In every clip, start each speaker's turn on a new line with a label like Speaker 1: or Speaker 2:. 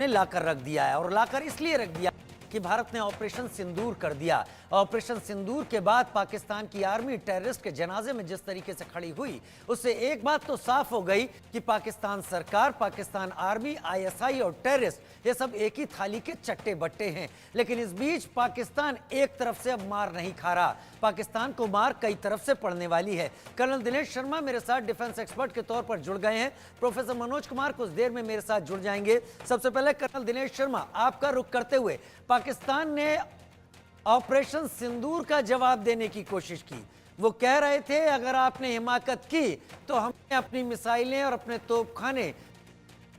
Speaker 1: ने लाकर रख दिया है, और लाकर इसलिए रख दिया कि भारत ने ऑपरेशन सिंदूर कर दिया। ऑपरेशन सिंदूर के बाद पाकिस्तान की आर्मी टेररिस्ट के जनाजे में जिस तरीके से खड़ी हुई, उससे एक बात तो साफ हो गई कि पाकिस्तान सरकार, पाकिस्तान आर्मी, आईएसआई और टेररिस्ट ये सब एक ही थाली के चट्टे बट्टे हैं। लेकिन इस बीच पाकिस्तान एक तरफ से अब मार नहीं खा रहा, पाकिस्तान को मार कई तरफ से पड़ने वाली है। कर्नल दिनेश शर्मा मेरे साथ डिफेंस एक्सपर्ट के तौर पर जुड़ गए हैं। प्रोफेसर मनोज कुमार कुछ देर में मेरे साथ जुड़ जाएंगे। सबसे पहले कर्नल दिनेश शर्मा, आपका रुख करते हुए, पाकिस्तान ने ऑपरेशन सिंदूर का जवाब देने की कोशिश की। वो कह रहे थे अगर आपने हिमाकत की तो हमने अपनी मिसाइलें और अपने तोपखाने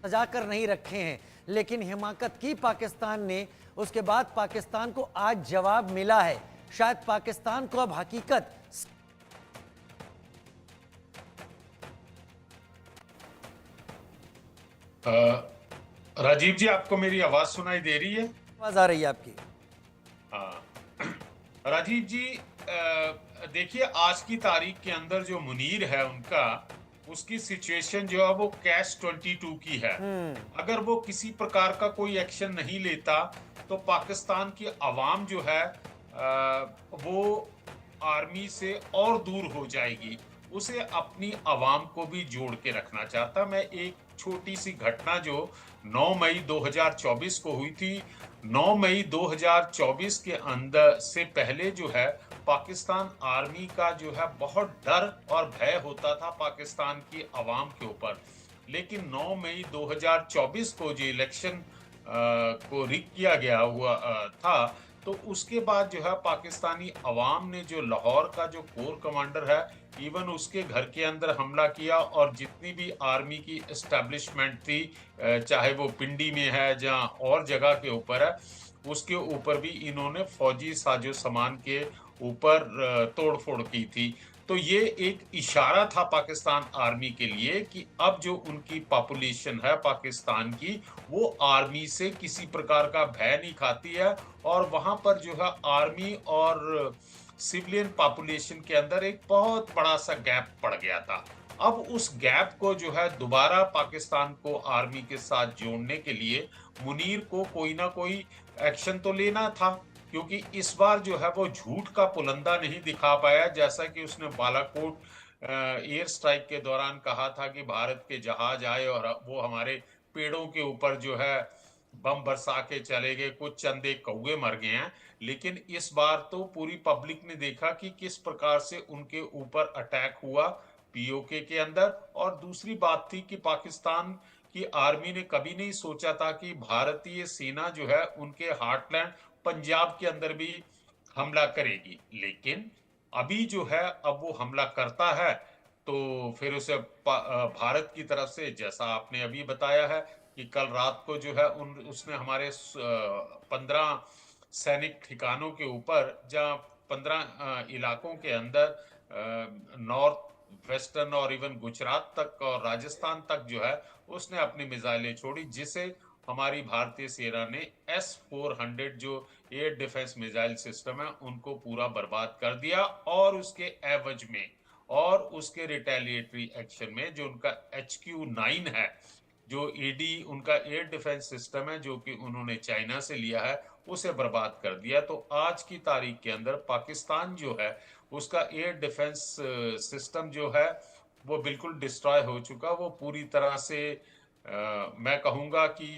Speaker 1: सजाकर नहीं रखे हैं, लेकिन हिमाकत की पाकिस्तान ने। उसके बाद पाकिस्तान को आज जवाब मिला है। शायद पाकिस्तान को अब हकीकत
Speaker 2: राजीव जी, आपको मेरी आवाज सुनाई दे रही है?
Speaker 1: आवाज आ रही है आपकी?
Speaker 2: हाँ। राजीव जी, देखिए, आज की तारीख के अंदर जो मुनीर है उनका, उसकी सिचुएशन जो है वो कैश 22 की है। अगर वो किसी प्रकार का कोई एक्शन नहीं लेता तो पाकिस्तान की आवाम जो है वो आर्मी से और दूर हो जाएगी। उसे अपनी आवाम को भी जोड़ के रखना चाहता। मैं एक छोटी सी घटना जो 9 मई 2024 को हुई थी, 9 मई 2024 के अंदर से पहले जो है पाकिस्तान आर्मी का जो है बहुत डर और भय होता था पाकिस्तान की आवाम के ऊपर। लेकिन 9 मई 2024 को जो इलेक्शन को रिग किया गया हुआ था, तो उसके बाद जो है पाकिस्तानी अवाम ने जो लाहौर का जो कोर कमांडर है, इवन उसके घर के अंदर हमला किया, और जितनी भी आर्मी की एस्टेब्लिशमेंट थी, चाहे वो पिंडी में है जहाँ और जगह के ऊपर है, उसके ऊपर भी इन्होंने फौजी साजो सामान के ऊपर तोड़फोड़ की थी। तो ये एक इशारा था पाकिस्तान आर्मी के लिए कि अब जो उनकी पॉपुलेशन है पाकिस्तान की, वो आर्मी से किसी प्रकार का भय नहीं खाती है, और वहां पर जो है आर्मी और सिविलियन पॉपुलेशन के अंदर एक बहुत बड़ा सा गैप पड़ गया था। अब उस गैप को जो है दोबारा पाकिस्तान को आर्मी के साथ जोड़ने के लिए मुनीर को कोई ना कोई एक्शन तो लेना था, क्योंकि इस बार जो है वो झूठ का पुलंदा नहीं दिखा पाया। जैसा कि उसने बालाकोट एयर स्ट्राइक के दौरान कहा था कि भारत के जहाज आए और वो हमारे पेड़ों के ऊपर जो है बम बरसा के चले गए, कुछ चंदे कौवे मर गए हैं। लेकिन इस बार तो पूरी पब्लिक ने देखा कि किस प्रकार से उनके ऊपर अटैक हुआ पीओके के अंदर। और दूसरी बात थी कि पाकिस्तान की आर्मी ने कभी नहीं सोचा था कि भारतीय सेना जो है उनके हार्टलैंड पंजाब के अंदर भी हमला करेगी। लेकिन अभी जो है अब वो हमला करता है तो फिर उसे भारत की तरफ से, जैसा आपने अभी बताया है कि कल रात को जो है उसने हमारे 15 सैनिक ठिकानों के ऊपर, जहां 15 इलाकों के अंदर नॉर्थ वेस्टर्न और इवन गुजरात तक और राजस्थान तक जो है उसने अपनी मिसाइलें छोड़ी, जिसे हमारी भारतीय सेना ने S-400 जो एयर डिफेंस मिसाइल सिस्टम है उनको पूरा बर्बाद कर दिया। और उसके एवज में और उसके रिटेलिएटरी एक्शन में जो उनका HQ-9 है, जो ईडी उनका एयर डिफेंस सिस्टम है जो कि उन्होंने चाइना से लिया है, उसे बर्बाद कर दिया। तो आज की तारीख के अंदर पाकिस्तान जो है उसका एयर डिफेंस सिस्टम जो है वो बिल्कुल डिस्ट्रॉय हो चुका। वो पूरी तरह से मैं कहूंगा कि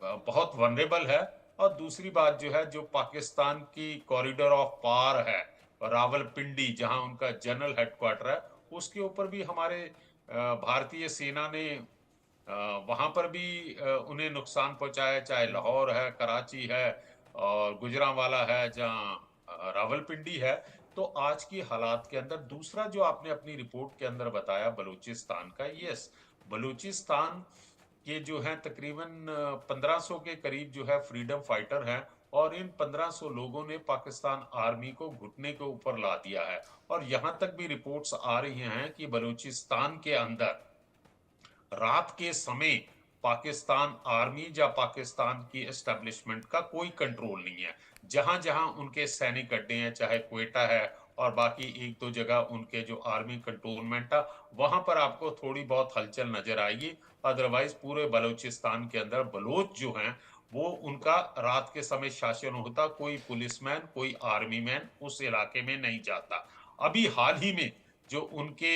Speaker 2: बहुत वनरेबल है। और दूसरी बात जो है, जो पाकिस्तान की कॉरिडोर ऑफ पावर है, रावलपिंडी जहां उनका जनरल हेडक्वार्टर है, उसके ऊपर भी हमारे भारतीय सेना ने वहां पर भी उन्हें नुकसान पहुंचाया, चाहे लाहौर है, कराची है और गुजरांवाला है, जहां रावलपिंडी है। तो आज की हालात के अंदर दूसरा जो आपने अपनी रिपोर्ट के अंदर बताया बलूचिस्तान का, यस, बलूचिस्तान के जो है तकरीबन 1500 के करीब जो है फ्रीडम फाइटर हैं, और इन 1500 लोगों ने पाकिस्तान आर्मी को घुटने के ऊपर ला दिया है। और यहां तक भी रिपोर्ट्स आ रही हैं कि बलूचिस्तान के अंदर रात के समय पाकिस्तान आर्मी या पाकिस्तान की एस्टेब्लिशमेंट का कोई कंट्रोल नहीं है। जहां जहां उनके सैनिक अड्डे हैं, चाहे क्वेटा है और बाकी एक दो जगह उनके जो आर्मी कंट्रोलमेंट है, वहां पर आपको थोड़ी बहुत हलचल नजर आएगी। अदरवाइज पूरे बलूचिस्तान के अंदर बलोच जो हैं वो उनका रात के समय शासन होता, कोई पुलिसमैन कोई आर्मी मैन उस इलाके में नहीं जाता। अभी हाल ही में जो उनके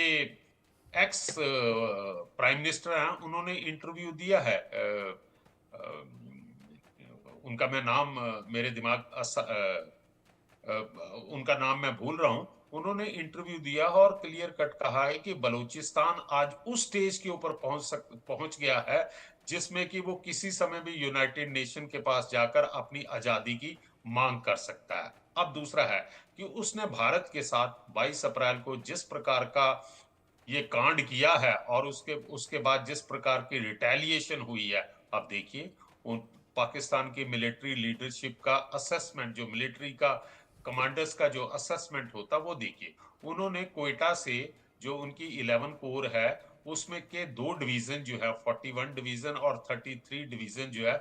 Speaker 2: एक्स प्राइम मिनिस्टर हैं उन्होंने इंटरव्यू दिया है, उनका मैं नाम मेरे दिमाग उनका नाम मैं भूल रहा हूं। उन्होंने इंटरव्यू दिया और क्लियर कट कहा है कि बलूचिस्तान आज उस स्टेज के ऊपर पहुंच गया है जिसमें कि वो किसी समय भी यूनाइटेड नेशन के पास जाकर अपनी आजादी की मांग कर सकता है। अब दूसरा है कि उसने भारत के साथ 22 अप्रैल को जिस प्रकार का ये कांड किया है और उसके उसके बाद जिस प्रकार की रिटेलिएशन हुई है, अब देखिए उन पाकिस्तान की मिलिट्री लीडरशिप का असेसमेंट, जो मिलिट्री का कमांडर्स का जो असेसमेंट होता वो देखिए। उन्होंने कोयटा से जो उनकी 11 कोर है उसमें के 2 डिवीजन जो है 41 डिवीजन और 33 डिवीजन जो है